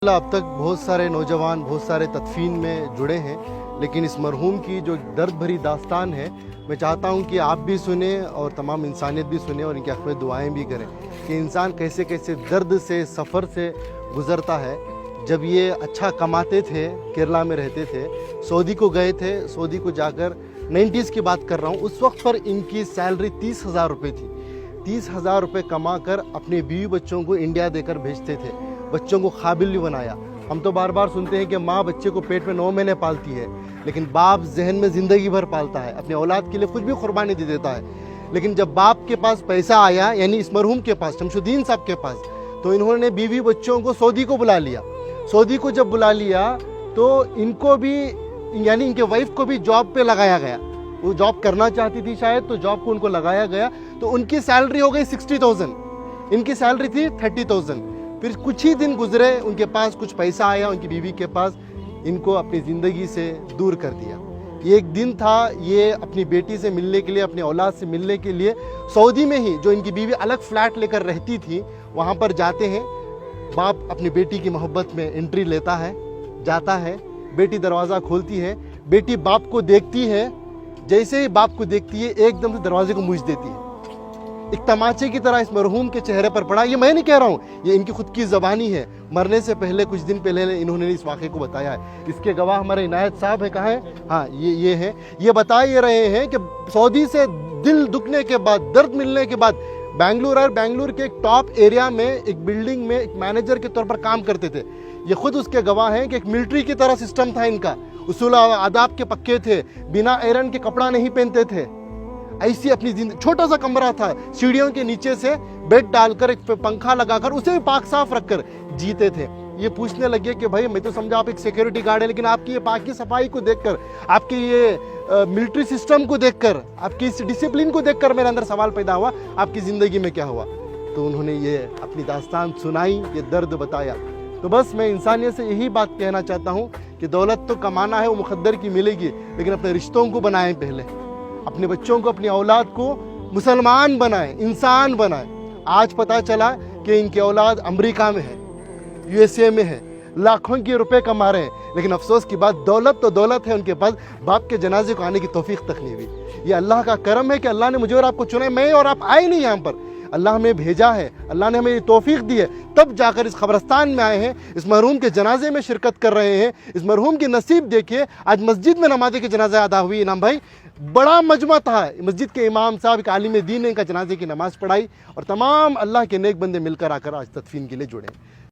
अब तक बहुत सारे नौजवान बहुत सारे तदफीन में जुड़े हैं, लेकिन इस मरहूम की जो दर्द भरी दास्तान है, मैं चाहता हूं कि आप भी सुने और तमाम इंसानियत भी सुने और इनके हक़ में दुआएं भी करें कि इंसान कैसे कैसे दर्द से सफ़र से गुज़रता है। जब ये अच्छा कमाते थे, केरला में रहते थे, सऊदी को गए थे, सऊदी को जाकर 90s की बात कर रहा हूँ, उस वक्त पर इनकी सैलरी 30,000 रुपये थी। 30,000 रुपये कमा कर अपने बीवी बच्चों को इंडिया देकर भेजते थे, बच्चों को काबिल भी बनाया। हम तो बार बार सुनते हैं कि माँ बच्चे को पेट में 9 महीने पालती है, लेकिन बाप जहन में ज़िंदगी भर पालता है, अपने औलाद के लिए कुछ भी कुर्बानी दे देता है। लेकिन जब बाप के पास पैसा आया, यानी इस मरहूम के पास, शमशुद्दीन साहब के पास, तो इन्होंने बीवी बच्चों को सऊदी को बुला लिया। सऊदी को जब बुला लिया तो इनको भी, यानी इनके वाइफ को भी जॉब पे लगाया गया। वो जॉब करना चाहती थी शायद, तो जॉब को उनको लगाया गया, तो उनकी सैलरी हो गई 60,000, इनकी सैलरी थी 30,000। फिर कुछ ही दिन गुजरे, उनके पास कुछ पैसा आया, उनकी बीवी के पास, इनको अपनी ज़िंदगी से दूर कर दिया। ये एक दिन था, ये अपनी बेटी से मिलने के लिए, अपने औलाद से मिलने के लिए सऊदी में ही, जो इनकी बीवी अलग फ्लैट लेकर रहती थी, वहाँ पर जाते हैं। बाप अपनी बेटी की मोहब्बत में एंट्री लेता है, जाता है, बेटी दरवाज़ा खोलती है, बेटी बाप को देखती है, जैसे ही बाप को देखती है एकदम से दरवाजे को मूछ देती है। एक तमाचे की तरह इस मरहूम के चेहरे पर पड़ा। ये मैं नहीं कह रहा हूँ, ये इनकी खुद की ज़बानी है। मरने से पहले, कुछ दिन पहले इन्होंने इस वाक़े को बताया है। इसके गवाह हमारे इनायत साहब है, कहाँ है? हाँ, ये है। ये बता ये रहे हैं कि सऊदी से दिल दुखने के बाद, दर्द मिलने के बाद, बेंगलुरु के एक टॉप एरिया में एक बिल्डिंग में एक मैनेजर के तौर पर काम करते थे। ये खुद उसके गवाह हैं कि एक मिलिट्री की तरह सिस्टम था इनका। उसूल आदाब के पक्के थे, बिना आयरन के कपड़ा नहीं पहनते थे। ऐसी अपनी जिंदगी, छोटा सा कमरा था, सीढ़ियों के नीचे से बेड डालकर, एक पंखा लगाकर, उसे भी पाक साफ रखकर जीते थे। ये पूछने लगे कि भाई, मैं तो समझा आप एक सिक्योरिटी गार्ड है, लेकिन आपकी ये पाकी सफाई को देखकर, आपकी ये मिलिट्री सिस्टम को देखकर, आपकी इस डिसिप्लिन को देखकर मेरे अंदर सवाल पैदा हुआ, आपकी ज़िंदगी में क्या हुआ? तो उन्होंने ये अपनी दास्तान सुनाई, ये दर्द बताया। तो बस मैं इंसानियत से यही बात कहना चाहता हूँ कि दौलत तो कमाना है, वो मुकद्दर की मिलेगी, लेकिन अपने रिश्तों को बनाएं पहले, अपने बच्चों को, अपनी औलाद को मुसलमान बनाएं, इंसान बनाएं। आज पता चला कि इनकी औलाद अमेरिका में है, USA में है, लाखों के रुपए कमा रहे हैं, लेकिन अफसोस की बात, दौलत तो दौलत है उनके पास, बाप के जनाजे को आने की तौफीक तक नहीं हुई। ये अल्लाह का करम है कि अल्लाह ने मुझे और आपको चुना है। मैं और आप आए नहीं यहाँ पर, अल्लाह हमें भेजा है, अल्लाह ने हमें ये तौफीक दी है, तब जाकर इस कब्रस्तान में आए हैं, इस मरहूम के जनाजे में शिरकत कर रहे हैं। इस मरहूम की नसीब देखिए, आज मस्जिद में नमाज़े की जनाजा अदा हुई। इनाम भाई, बड़ा मजमा था, मस्जिद के इमाम साहब, एक आलिम दीन ने इनका जनाजे की नमाज़ पढ़ाई, और तमाम अल्लाह के नेक बंदे मिलकर आकर आज तदफीन के लिए जुड़े।